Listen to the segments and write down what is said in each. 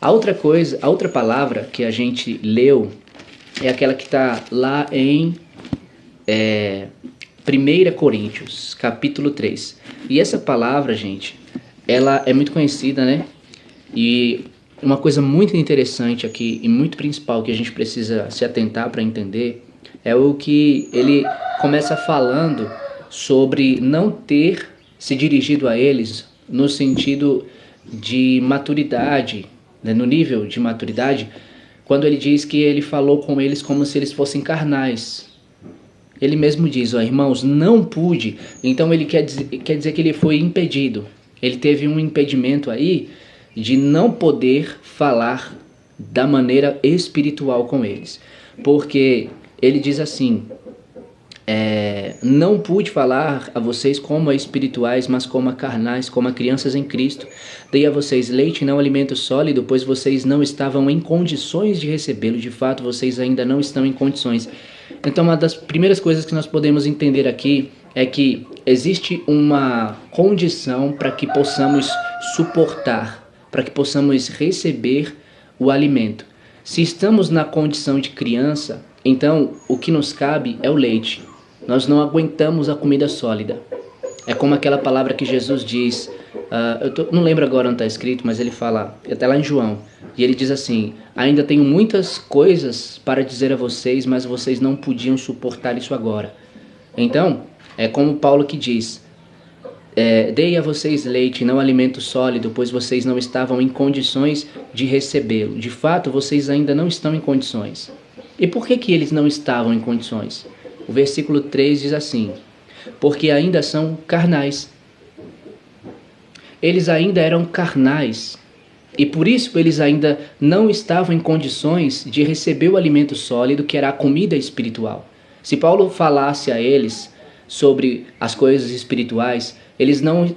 A outra palavra que a gente leu é aquela que está lá em 1 Coríntios, capítulo 3. E essa palavra, gente, ela é muito conhecida, né? E uma coisa muito interessante aqui e muito principal que a gente precisa se atentar para entender é o que ele começa falando sobre não ter se dirigido a eles no sentido de maturidade, né? No nível de maturidade, quando ele diz que ele falou com eles como se eles fossem carnais. Ele mesmo diz, ó, irmãos, não pude. Então ele quer dizer que ele foi impedido. Ele teve um impedimento aí de não poder falar da maneira espiritual com eles. Porque ele diz assim, não pude falar a vocês como a espirituais, mas como a carnais, como a crianças em Cristo. Dei a vocês leite e não alimento sólido, pois vocês não estavam em condições de recebê-lo. De fato, vocês ainda não estão em condições. Então, uma das primeiras coisas que nós podemos entender aqui é que existe uma condição para que possamos suportar, para que possamos receber o alimento. Se estamos na condição de criança, então o que nos cabe é o leite. Nós não aguentamos a comida sólida. É como aquela palavra que Jesus diz, não lembro agora onde está escrito, mas ele fala, até lá em João, e ele diz assim, ainda tenho muitas coisas para dizer a vocês, mas vocês não podiam suportar isso agora. Então, é como Paulo que diz, dei a vocês leite, não alimento sólido, pois vocês não estavam em condições de recebê-lo. De fato, vocês ainda não estão em condições. E por que eles não estavam em condições? O versículo 3 diz assim, porque ainda são carnais. Eles ainda eram carnais, e por isso eles ainda não estavam em condições de receber o alimento sólido, que era a comida espiritual. Se Paulo falasse a eles sobre as coisas espirituais, eles não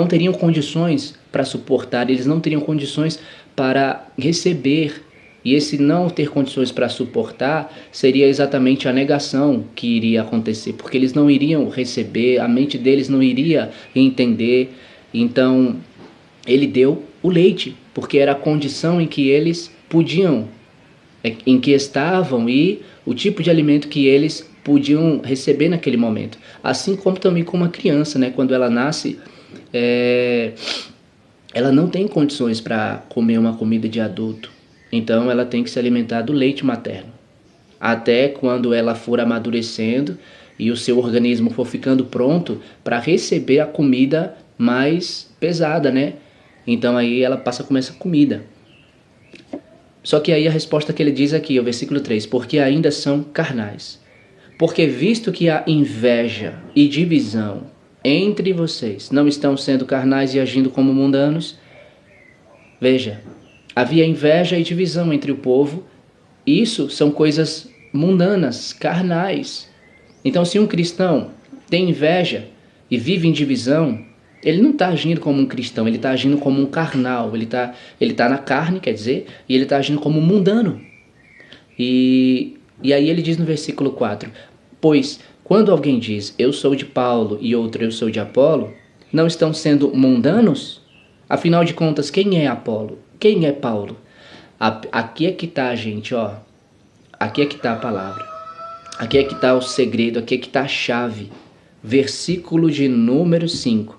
teriam condições para suportar, eles não teriam condições para receber. E esse não ter condições para suportar seria exatamente a negação que iria acontecer, porque eles não iriam receber, a mente deles não iria entender. Então, ele deu o leite, porque era a condição em que eles podiam, em que estavam e o tipo de alimento que eles podiam receber naquele momento. Assim como também com uma criança, né? Quando ela nasce, ela não tem condições para comer uma comida de adulto. Então ela tem que se alimentar do leite materno. Até quando ela for amadurecendo e o seu organismo for ficando pronto para receber a comida mais pesada, né? Então aí ela passa a comer essa comida. Só que aí a resposta que ele diz aqui, o versículo 3, porque ainda são carnais. Porque visto que há inveja e divisão entre vocês, não estão sendo carnais e agindo como mundanos? Veja, havia inveja e divisão entre o povo. Isso são coisas mundanas, carnais. Então, se um cristão tem inveja e vive em divisão, ele não está agindo como um cristão, ele está agindo como um carnal. Ele tá na carne, quer dizer, e ele está agindo como um mundano. E aí ele diz no versículo 4, pois quando alguém diz, eu sou de Paulo e outro, eu sou de Apolo, não estão sendo mundanos? Afinal de contas, quem é Apolo? Quem é Paulo? Aqui é que está, gente, ó. Aqui é que está a palavra. Aqui é que está o segredo, aqui é que está a chave. Versículo de número 5.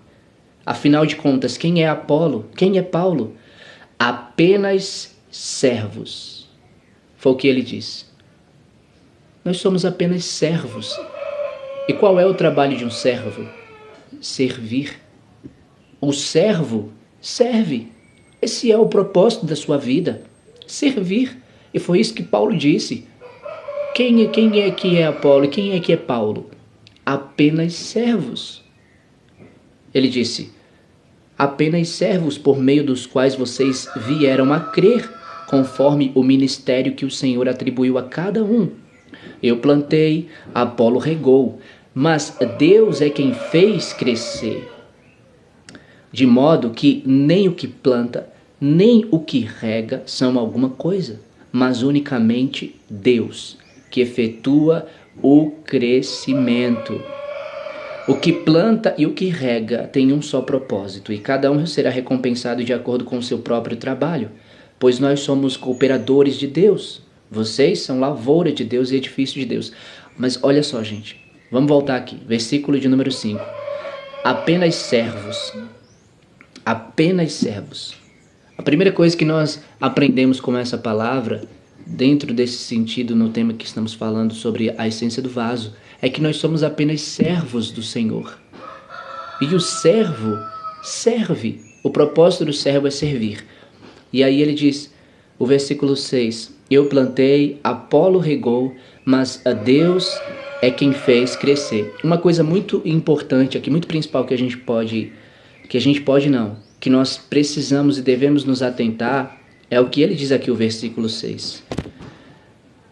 Afinal de contas, quem é Apolo? Quem é Paulo? Apenas servos. Foi o que ele disse. Nós somos apenas servos. E qual é o trabalho de um servo? Servir. O servo serve. Esse é o propósito da sua vida, servir. E foi isso que Paulo disse. Quem é que é Apolo e quem é que é Paulo? Apenas servos. Ele disse, apenas servos por meio dos quais vocês vieram a crer, conforme o ministério que o Senhor atribuiu a cada um. Eu plantei, Apolo regou, mas Deus é quem fez crescer. De modo que nem o que planta, nem o que rega são alguma coisa, mas unicamente Deus, que efetua o crescimento. O que planta e o que rega tem um só propósito, e cada um será recompensado de acordo com o seu próprio trabalho. pois nós somos cooperadores de Deus. Vocês são lavoura de Deus e edifício de Deus. Mas olha só, gente, vamos voltar aqui, versículo de número 5. Apenas servos. Apenas servos. A primeira coisa que nós aprendemos com essa palavra, dentro desse sentido, no tema que estamos falando sobre a essência do vaso, é que nós somos apenas servos do Senhor. E o servo serve. O propósito do servo é servir. E aí ele diz, o versículo 6, eu plantei, Apolo regou, mas a Deus é quem fez crescer. Uma coisa muito importante aqui, muito principal que que nós precisamos e devemos nos atentar, é o que ele diz aqui, o versículo 6.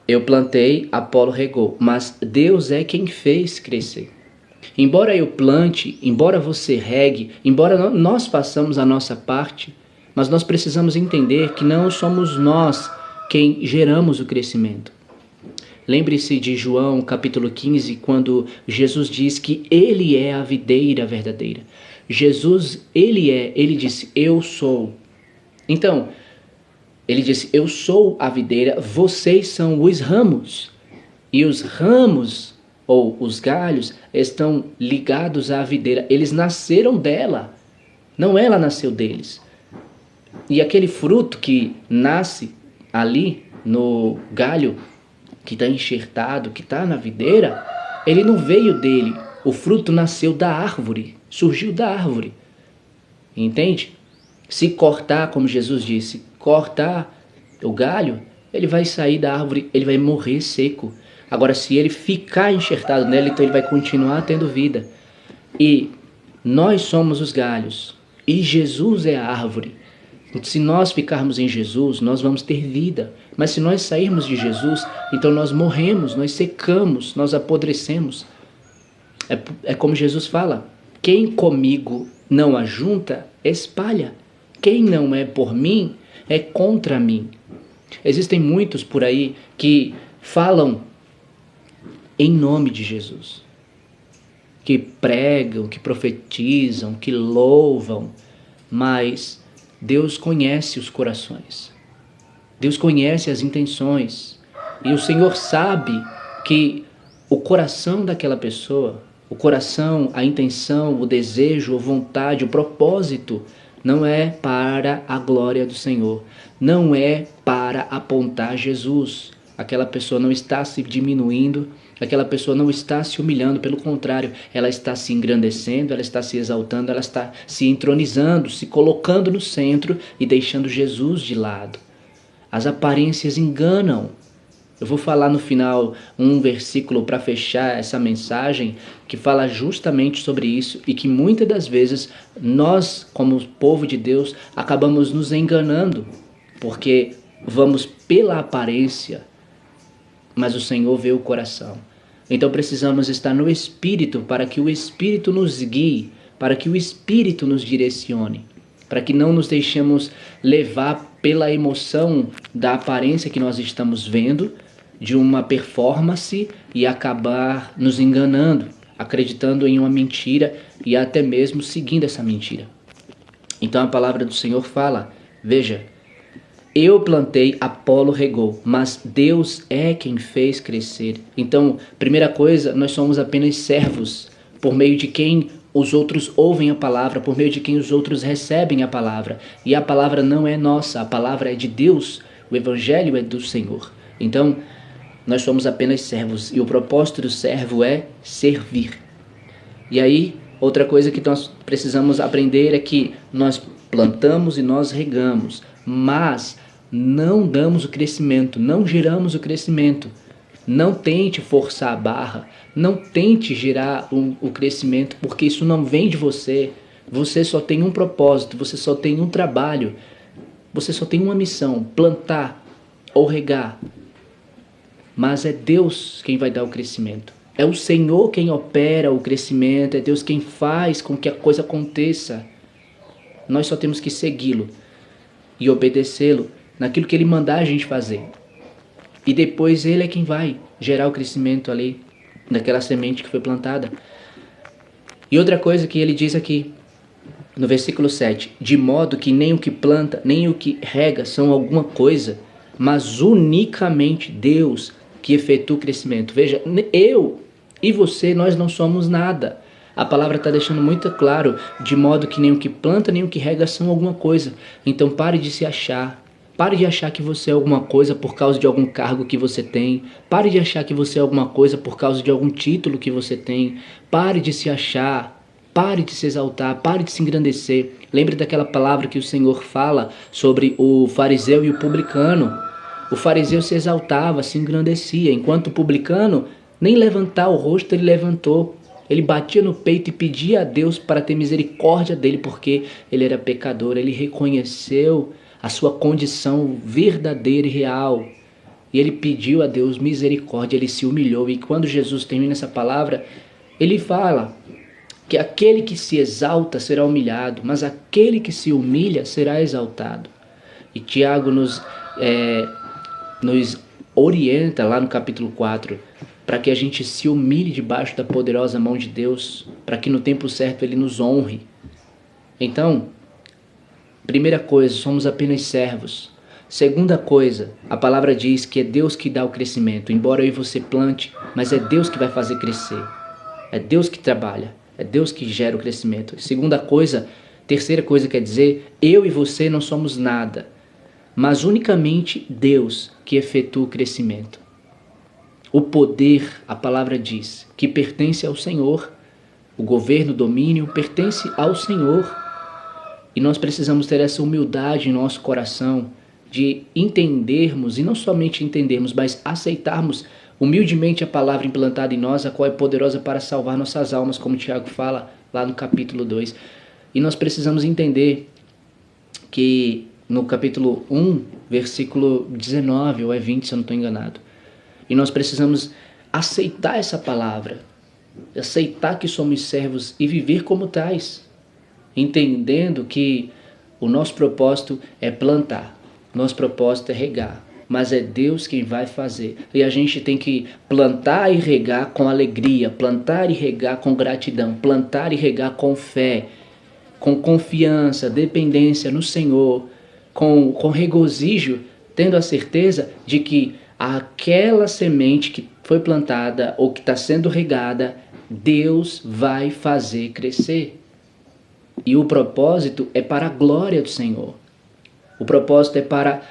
Eu plantei, Apolo regou, mas Deus é quem fez crescer. Embora eu plante, embora você regue, embora nós façamos a nossa parte, mas nós precisamos entender que não somos nós quem geramos o crescimento. Lembre-se de João capítulo 15, quando Jesus diz que Ele é a videira verdadeira. Jesus, Ele disse, eu sou. Então, Ele disse, eu sou a videira, vocês são os ramos. E os ramos, ou os galhos, estão ligados à videira. Eles nasceram dela, não ela nasceu deles. E aquele fruto que nasce ali no galho, que está enxertado, que está na videira, ele não veio dele. O fruto nasceu da árvore, surgiu da árvore. Entende? Se cortar, como Jesus disse, cortar o galho, ele vai sair da árvore, ele vai morrer seco. Agora, se ele ficar enxertado nela, então ele vai continuar tendo vida. E nós somos os galhos, e Jesus é a árvore. Se nós ficarmos em Jesus, nós vamos ter vida. Mas se nós sairmos de Jesus, então nós morremos, nós secamos, nós apodrecemos. É como Jesus fala, quem comigo não ajunta, espalha. Quem não é por mim, é contra mim. Existem muitos por aí que falam em nome de Jesus, que pregam, que profetizam, que louvam, mas Deus conhece os corações, Deus conhece as intenções, e o Senhor sabe que o coração daquela pessoa, o coração, a intenção, o desejo, a vontade, o propósito, não é para a glória do Senhor, não é para apontar Jesus. Aquela pessoa não está se diminuindo, aquela pessoa não está se humilhando, pelo contrário, ela está se engrandecendo, ela está se exaltando, ela está se entronizando, se colocando no centro e deixando Jesus de lado. As aparências enganam. Eu vou falar no final um versículo para fechar essa mensagem que fala justamente sobre isso e que muitas das vezes nós, como povo de Deus, acabamos nos enganando, porque vamos pela aparência, mas o Senhor vê o coração. Então precisamos estar no Espírito para que o Espírito nos guie, para que o Espírito nos direcione, para que não nos deixemos levar pela emoção da aparência que nós estamos vendo, de uma performance, e acabar nos enganando, acreditando em uma mentira e até mesmo seguindo essa mentira. Então a palavra do Senhor fala, veja, eu plantei, Apolo regou, mas Deus é quem fez crescer. Então, primeira coisa, nós somos apenas servos, por meio de quem os outros ouvem a palavra, por meio de quem os outros recebem a palavra. E a palavra não é nossa, a palavra é de Deus, o evangelho é do Senhor. Então, nós somos apenas servos, e o propósito do servo é servir. E aí, outra coisa que nós precisamos aprender é que nós plantamos e nós regamos, mas não damos o crescimento, não geramos o crescimento. Não tente forçar a barra, não tente gerar o crescimento, porque isso não vem de você. Você só tem um propósito, você só tem um trabalho, você só tem uma missão, plantar ou regar. Mas é Deus quem vai dar o crescimento. É o Senhor quem opera o crescimento, é Deus quem faz com que a coisa aconteça. Nós só temos que segui-lo e obedecê-lo naquilo que Ele mandar a gente fazer. E depois Ele é quem vai gerar o crescimento ali, daquela semente que foi plantada. E outra coisa que Ele diz aqui, no versículo 7, de modo que nem o que planta, nem o que rega são alguma coisa, mas unicamente Deus que efetua o crescimento. Veja, eu e você, nós não somos nada. A palavra está deixando muito claro, de modo que nem o que planta, nem o que rega são alguma coisa. Então pare de se achar. Pare de achar que você é alguma coisa por causa de algum cargo que você tem. Pare de achar que você é alguma coisa por causa de algum título que você tem. Pare de se achar. Pare de se exaltar, pare de se engrandecer. Lembre daquela palavra que o Senhor fala sobre o fariseu e o publicano. O fariseu se exaltava, se engrandecia, enquanto o publicano nem levantar o rosto ele levantou. Ele batia no peito e pedia a Deus para ter misericórdia dele, porque ele era pecador. Ele reconheceu a sua condição verdadeira e real. E ele pediu a Deus misericórdia, ele se humilhou. E quando Jesus termina essa palavra, ele fala que aquele que se exalta será humilhado, mas aquele que se humilha será exaltado. E Tiago nos orienta lá no capítulo 4, para que a gente se humilhe debaixo da poderosa mão de Deus, para que no tempo certo Ele nos honre. Então, primeira coisa, somos apenas servos. Segunda coisa, a palavra diz que é Deus que dá o crescimento. Embora eu e você plante, mas é Deus que vai fazer crescer. É Deus que trabalha. É Deus que gera o crescimento. Segunda coisa, terceira coisa quer dizer, eu e você não somos nada, mas unicamente Deus que efetua o crescimento. O poder, a palavra diz, que pertence ao Senhor. O governo, o domínio pertence ao Senhor. E nós precisamos ter essa humildade em nosso coração de entendermos, e não somente entendermos, mas aceitarmos humildemente a palavra implantada em nós, a qual é poderosa para salvar nossas almas, como Tiago fala lá no capítulo 2. E nós precisamos entender que no capítulo 1, versículo 19, ou é 20, se eu não estou enganado, e nós precisamos aceitar essa palavra, aceitar que somos servos e viver como tais, entendendo que o nosso propósito é plantar, nosso propósito é regar, mas é Deus quem vai fazer. E a gente tem que plantar e regar com alegria, plantar e regar com gratidão, plantar e regar com fé, com confiança, dependência no Senhor, com regozijo, tendo a certeza de que aquela semente que foi plantada ou que está sendo regada, Deus vai fazer crescer. E o propósito é para a glória do Senhor. O propósito é para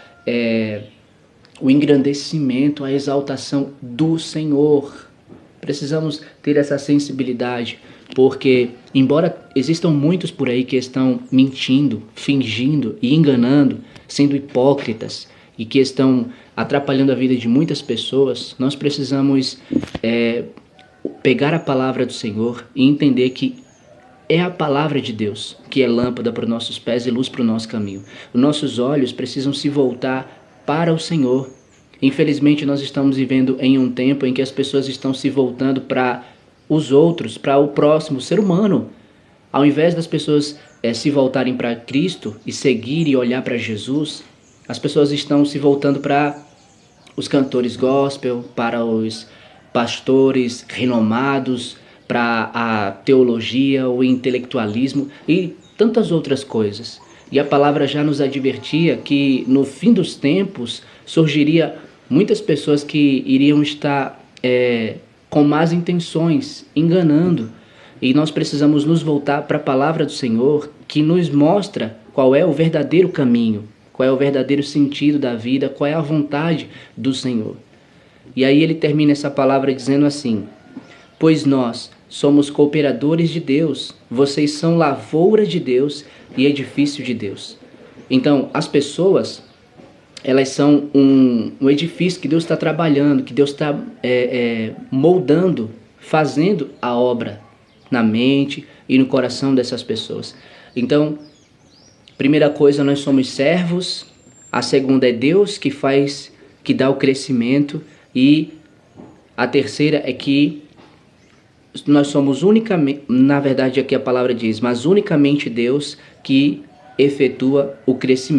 o engrandecimento, a exaltação do Senhor. Precisamos ter essa sensibilidade, porque embora existam muitos por aí que estão mentindo, fingindo e enganando, sendo hipócritas e que estão atrapalhando a vida de muitas pessoas, nós precisamos pegar a palavra do Senhor e entender que é a palavra de Deus que é lâmpada para os nossos pés e luz para o nosso caminho. Os nossos olhos precisam se voltar para o Senhor. Infelizmente, nós estamos vivendo em um tempo em que as pessoas estão se voltando para os outros, para o próximo, o ser humano. Ao invés das pessoas se voltarem para Cristo e seguir e olhar para Jesus, as pessoas estão se voltando para os cantores gospel, para os pastores renomados, para a teologia, o intelectualismo e tantas outras coisas. E a palavra já nos advertia que no fim dos tempos surgiria muitas pessoas que iriam estar com más intenções, enganando. E nós precisamos nos voltar para a palavra do Senhor, que nos mostra qual é o verdadeiro caminho, qual é o verdadeiro sentido da vida, qual é a vontade do Senhor. E aí ele termina essa palavra dizendo assim: pois nós somos cooperadores de Deus, vocês são lavoura de Deus e edifício de Deus. Então, as pessoas, elas são um edifício que Deus está trabalhando, que Deus está moldando, fazendo a obra na mente e no coração dessas pessoas. Então, primeira coisa, nós somos servos. A segunda é Deus que dá o crescimento. E a terceira é que nós somos unicamente, na verdade aqui a palavra diz, mas unicamente Deus que efetua o crescimento.